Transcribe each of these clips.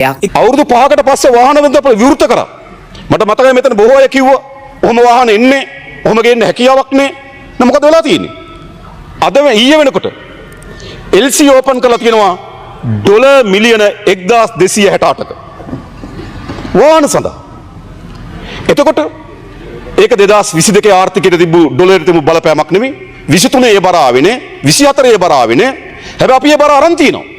අවුරුදු 5කට පස්සේ වාහන වෙනද අපිට විවෘත කරා. මට මතකයි මෙතන බොහෝ අය කිව්වා ඔහොම වාහන එන්නේ ඔහොම ගේන්න හැකියාවක් නෑ. නෑ මොකද වෙලා තියෙන්නේ? අද ඊයේ වෙනකොට LC ඕපන් කරලා තියෙනවා ඩොලර් මිලියන 1268ක වාහන සඳහා. එතකොට ඒක 2022 ආර්ථිකයට තිබු ඩොලරයට තිබු බලපෑමක් නෙමෙයි. 23 ඒ බර ආවේ නේ. 24 ඒ බර ආවේ නේ. හැබැයි අපි ඒ බර අරන් තිනවා.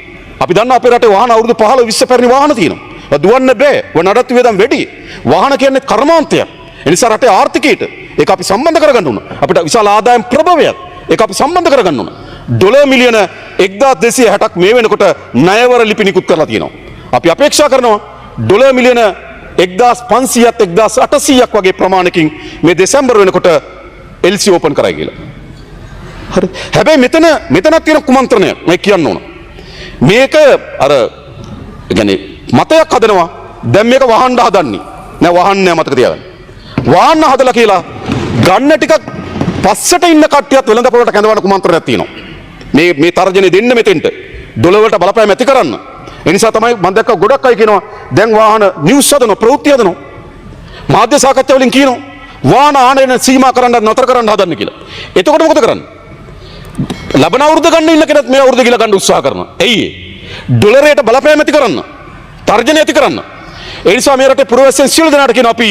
අපි දන්නා අපේ රටේ වාහන අවුරුදු 15 20 පැරණි වාහන තියෙනවා. දුවන්න බෑ. නඩත්තු වේදම් වැඩි. වාහන කියන්නේ කර්මාන්තයක්. ඒ නිසා රටේ ආර්ථිකයට ඒක අපි සම්බන්ධ කරගන්න ඕන. අපිට විශාල ආදායම් ප්‍රභවයක්. ඒක අපි සම්බන්ධ කරගන්න ඕන. ඩොලර් මිලියන 1260ක් මේ වෙනකොට ණයවර ලිපි නිකුත් කරලා තියෙනවා. අපි අපේක්ෂා කරනවා ඩොලර් මිලියන 1500ක් 1800ක් වගේ ප්‍රමාණකින් මේ දෙසැම්බර් වෙනකොට LC ඕපන් කරයි කියලා. හරි. හැබැයි මෙතනක් තියෙන කුමන්ත්‍රණයක් මම කියන්න ඕන. මේක අර يعني මතයක් හදනවා දැන් මේක වහන්න හදන්නේ නෑ වහන්න නෑ මතක තියාගන්න වහන්න හදලා කියලා ගන්න ටිකක් පස්සට ඉන්න කට්ටියත් වෙළඳපොළට කැඳවන කුමන්ත්‍රණයක් තියෙනවා මේ තර්ජනේ දෙන්න මෙතෙන්ට ඩොලර් වලට බලපෑම ඇති කරන්න ඒ නිසා තමයි මම දැක්ක ගොඩක් අය කියනවා දැන් වාහන නිවුස් හදනවා ප්‍රවෘත්ති හදනවා මාධ්‍ය සාකච්ඡා වලින් කියනවා වාහන ආනයන සීමා කරන්න නතර කරන්න හදන්න කියලා එතකොට මොකද කරන්නේ ලබන අවුරුද්ද ගන්න ඉන්න කෙනෙක් මේ අවුරුද්ද කියලා ගන්න උත්සාහ කරනවා. ඇයි ඒ? ඩොලරයට බලපෑම ඇති කරන්න. තර්ජනය ඇති කරන්න. ඒ නිසා මේ රටේ පුරවැසියන් සියලු දෙනාට කියන අපි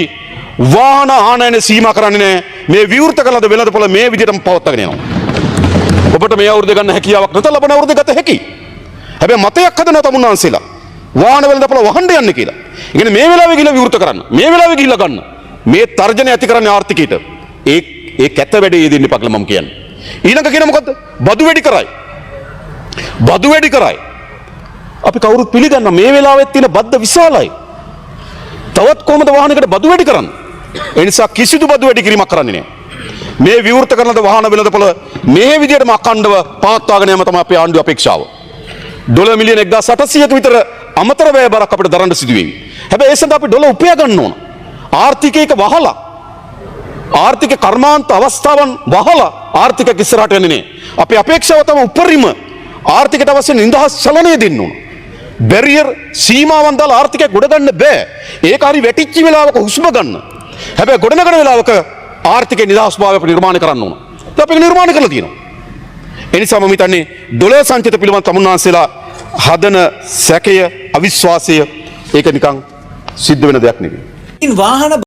වාහන ආනයන සීමා කරන්නේ නැහැ. මේ විවෘත කළද වෙළඳපොළ මේ විදිහටම පවත්වාගෙන යනවා. ඔබට මේ අවුරුද්ද ගන්න හැකියාවක් නැත ලබන අවුරුද්ද ගත හැකියි. හැබැයි මතයක් හදනවා තමුන්නාන්සේලා. වාහන වෙළඳපොළ වහන්න යන්නේ කියලා. ඒ කියන්නේ මේ වෙලාවේ ගිහලා විවෘත කරන්න. මේ වෙලාවේ ගිහලා ගන්න. මේ තර්ජනය ඇති කරන්නේ ආර්ථිකයට. ඒ කැත වැඩේ යෙදෙන්න එපා කියලා මම කියන්නේ. ඊළඟ කියන මොකද්ද? බදු වැඩි කරයි. බදු වැඩි කරයි. අපි කවුරුත් පිළිගන්න මේ වෙලාවෙත් තියෙන බද්ද විශාලයි. තවත් කොහොමද වාහනයකට බදු වැඩි කරන්නේ? ඒ නිසා කිසිදු බදු වැඩි කිරීමක් කරන්නේ නැහැ. මේ විවෘත කරන වාහන වෙළඳපොළ මේ විදිහටම අඛණ්ඩව පවත්වාගෙන යෑම තමයි අපේ ආණ්ඩුවේ අපේක්ෂාව. ඩොලර් මිලියන 1800ක විතර අමතර වැය බරක් අපිට දරන්න සිදු වෙයි. හැබැයි ඒ සඳහා අපි ඩොලර් උපයා ගන්න ඕන. ආර්ථිකයක වහලා ආර්ථික කර්මාන්ත අවස්ථාවන් වහලා ආර්ථිකයක් ඉස්සරහට යන්නේ නැහැ. අපි අපේක්ෂාව තමයි උපරිම ආර්ථිකයට අවශ්‍ය නිදහස් චලනය දෙන්න ඕන. බැරියර් සීමාවන් දාලා ආර්ථිකය ගොඩ ගන්න බෑ. ඒක හරි වැටිච්ච වෙලාවක හුස්ම ගන්න. හැබැයි ගොඩනගන වෙලාවක ආර්ථිකයේ නිදහස්භාවය අපි නිර්මාණය කරන්න ඕන. ඒක අපි නිර්මාණය කරලා තියෙනවා. ඒ නිසා මම හිතන්නේ ඩොලර් සංචිත පිළිබඳ තමුන්නාන්සේලා හදන සැකය අවිශ්වාසය ඒක නිකන් සිද්ධ වෙන දෙයක් නෙවෙයි. වාහන